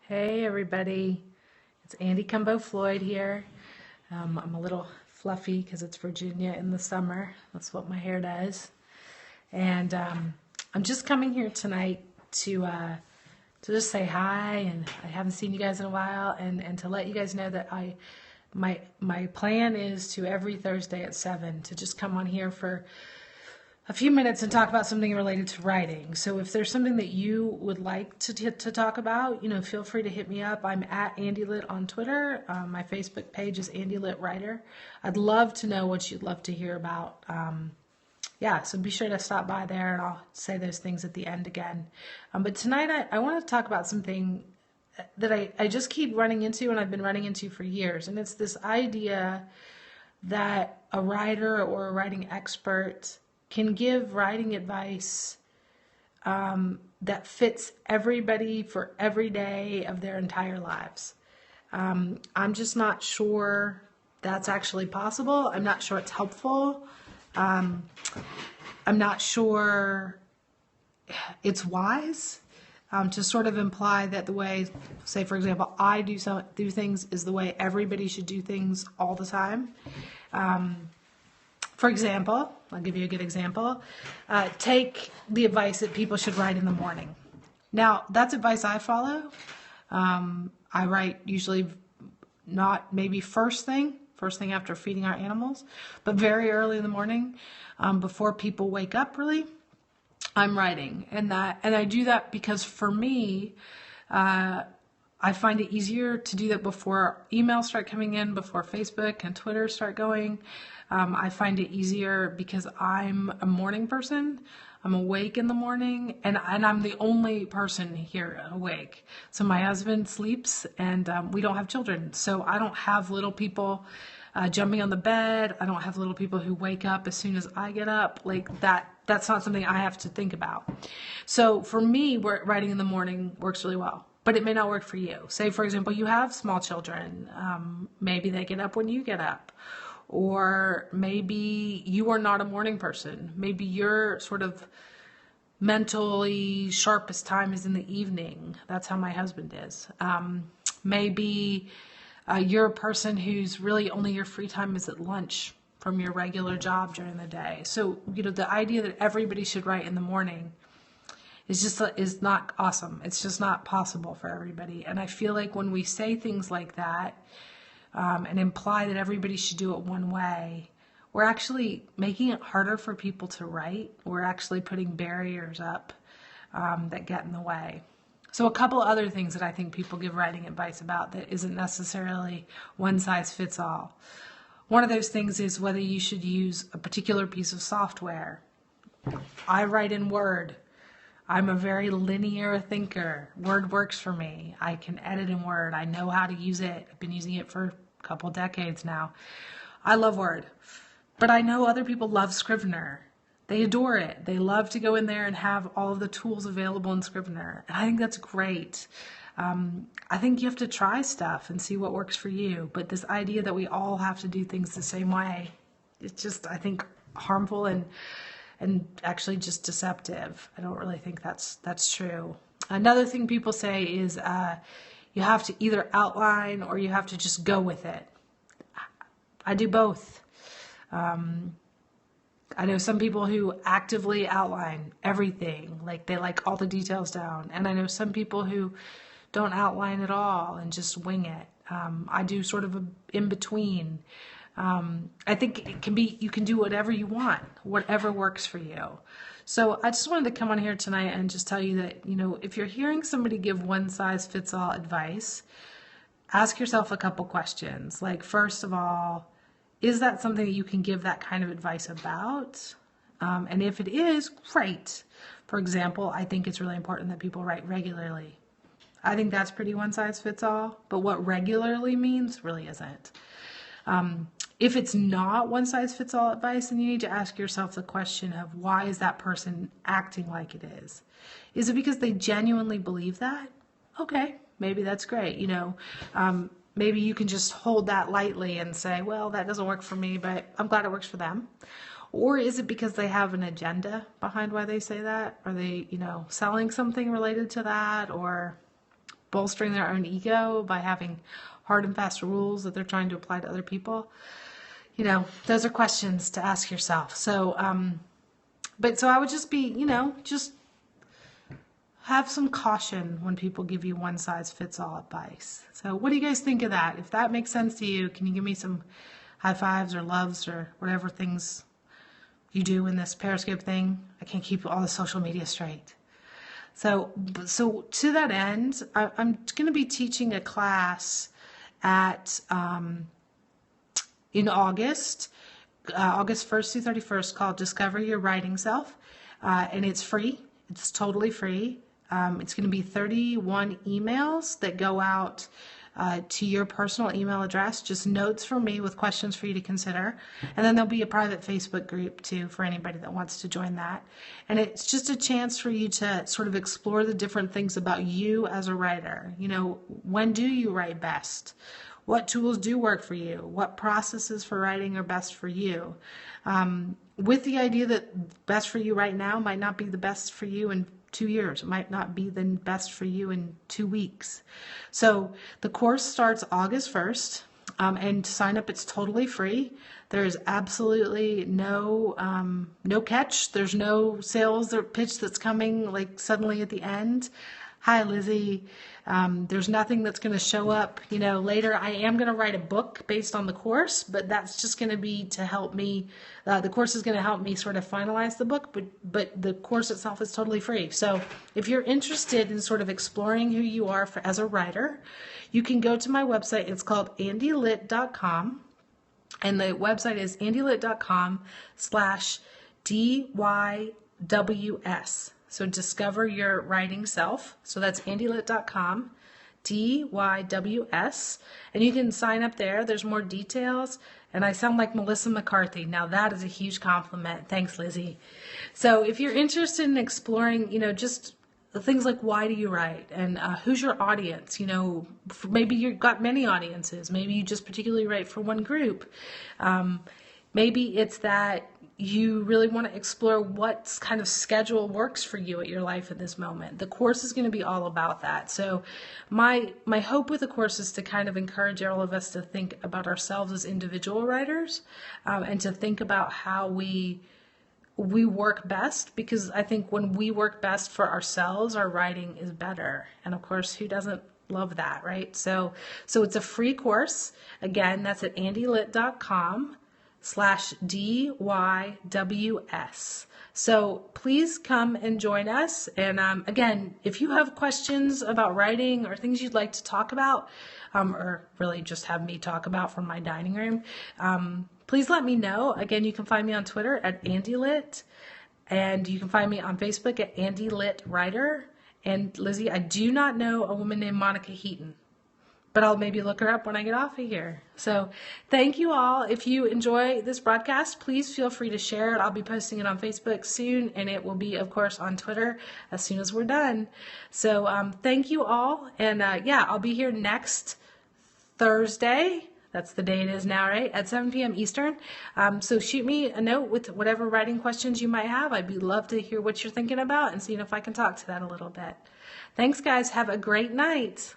Hey everybody, it's Andy Cumbo Floyd here. I'm a little fluffy because it's Virginia in the summer. That's what my hair does. And I'm just coming here tonight to just say hi, and I haven't seen you guys in a while, and to let you guys know that my plan is to every Thursday at 7 to just come on here for a few minutes and talk about something related to writing. So if there's something that you would like to talk about, feel free to hit me up. I'm at AndyLit on Twitter. My Facebook page is AndyLit Writer. I'd love to know what you'd love to hear about. Yeah, so be sure to stop by there, and I'll say those things at the end again. But tonight I want to talk about something that I just keep running into, and I've been running into for years. And it's this idea that a writer or a writing expert can give writing advice that fits everybody for every day of their entire lives. I'm just not sure that's actually possible. I'm not sure it's helpful. I'm not sure it's wise to sort of imply that the way, say for example, I do things is the way everybody should do things all the time. For example, I'll give you a good example. Take the advice that people should write in the morning. Now, that's advice I follow. I write usually not maybe first thing after feeding our animals, but very early in the morning, before people wake up really, I'm writing. And I do that because for me, I find it easier to do that before emails start coming in, before Facebook and Twitter start going. I find it easier because I'm a morning person. I'm awake in the morning, and I'm the only person here awake. So my husband sleeps, and we don't have children. So I don't have little people jumping on the bed. I don't have little people who wake up as soon as I get up. Like that's not something I have to think about. So for me, writing in the morning works really well. But it may not work for you. Say, for example, you have small children. Maybe they get up when you get up. Or maybe you are not a morning person. Maybe your sort of mentally sharpest time is in the evening. That's how my husband is. Maybe you're a person who's really only your free time is at lunch from your regular job during the day. So, the idea that everybody should write in the morning is not awesome. It's just not possible for everybody. And I feel like when we say things like that and imply that everybody should do it one way, we're actually making it harder for people to write. We're actually putting barriers up that get in the way. So a couple other things that I think people give writing advice about that isn't necessarily one size fits all. One of those things is whether you should use a particular piece of software. I write in Word. I'm a very linear thinker. Word works for me. I can edit in Word. I know how to use it. I've been using it for a couple decades now. I love Word. But I know other people love Scrivener. They adore it. They love to go in there and have all of the tools available in Scrivener. And I think that's great. I think you have to try stuff and see what works for you. But this idea that we all have to do things the same way, it's just, I think, harmful and actually just deceptive. I don't really think that's true. Another thing people say is you have to either outline or you have to just go with it. I do both. I know some people who actively outline everything, like they like all the details down. And I know some people who don't outline at all and just wing it. I do sort of a in between. I think it can be, you can do whatever you want, whatever works for you. So I just wanted to come on here tonight and just tell you that, if you're hearing somebody give one size fits all advice, ask yourself a couple questions. Like, first of all, is that something that you can give that kind of advice about? And if it is, great. For example, I think it's really important that people write regularly. I think that's pretty one size fits all, but what regularly means really isn't. If it's not one size fits all advice, then you need to ask yourself the question of, why is that person acting like it is? Is it because they genuinely believe that? Okay, maybe that's great. Maybe you can just hold that lightly and say, well, that doesn't work for me, but I'm glad it works for them. Or is it because they have an agenda behind why they say that? Are they, selling something related to that? Or bolstering their own ego by having hard and fast rules that they're trying to apply to other people? You know, those are questions to ask yourself. So, so I would just be, just have some caution when people give you one size fits all advice. So what do you guys think of that? If that makes sense to you, can you give me some high fives or loves or whatever things you do in this Periscope thing? I can't keep all the social media straight. So to that end, I'm going to be teaching a class at in August 1st through 31st, called Discover Your Writing Self, and it's free. It's totally free. It's going to be 31 emails that go out to your personal email address, just notes from me with questions for you to consider. And then there'll be a private Facebook group too for anybody that wants to join that. And it's just a chance for you to sort of explore the different things about you as a writer. You know, when do you write best? What tools do work for you? What processes for writing are best for you? With the idea that best for you right now might not be the best for you in 2 years. It might not be the best for you in 2 weeks. So the course starts August 1st, and to sign up, it's totally free. There's absolutely no catch. There's no sales or pitch that's coming like suddenly at the end. Hi, Lizzie. There's nothing that's going to show up, later. I am going to write a book based on the course, but that's just going to be to help me. The course is going to help me sort of finalize the book, but the course itself is totally free. So if you're interested in sort of exploring who you are as a writer, you can go to my website. It's called andylit.com, and the website is andylit.com/DYWS. So Discover Your Writing Self. So that's andylit.com, DYWS. And you can sign up there. There's more details. And I sound like Melissa McCarthy. Now that is a huge compliment. Thanks, Lizzie. So if you're interested in exploring, just things like why do you write and who's your audience? Maybe you've got many audiences. Maybe you just particularly write for one group. Maybe it's that you really want to explore what kind of schedule works for you at your life at this moment. The course is going to be all about that. So my hope with the course is to kind of encourage all of us to think about ourselves as individual writers, and to think about how we work best, because I think when we work best for ourselves, our writing is better. And of course, who doesn't love that, right? So it's a free course. Again, that's at andylit.com/DYWS. So please come and join us. And again, if you have questions about writing or things you'd like to talk about, or really just have me talk about from my dining room, please let me know. Again, you can find me on Twitter at AndyLit, and you can find me on Facebook at AndyLitWriter. And Lizzie, I do not know a woman named Monica Heaton, but I'll maybe look her up when I get off of here. So thank you all. If you enjoy this broadcast, please feel free to share it. I'll be posting it on Facebook soon, and it will be, of course, on Twitter as soon as we're done. So thank you all. And I'll be here next Thursday. That's the day it is now, right? At 7 p.m. Eastern. So shoot me a note with whatever writing questions you might have. I'd love to hear what you're thinking about and seeing if I can talk to that a little bit. Thanks, guys. Have a great night.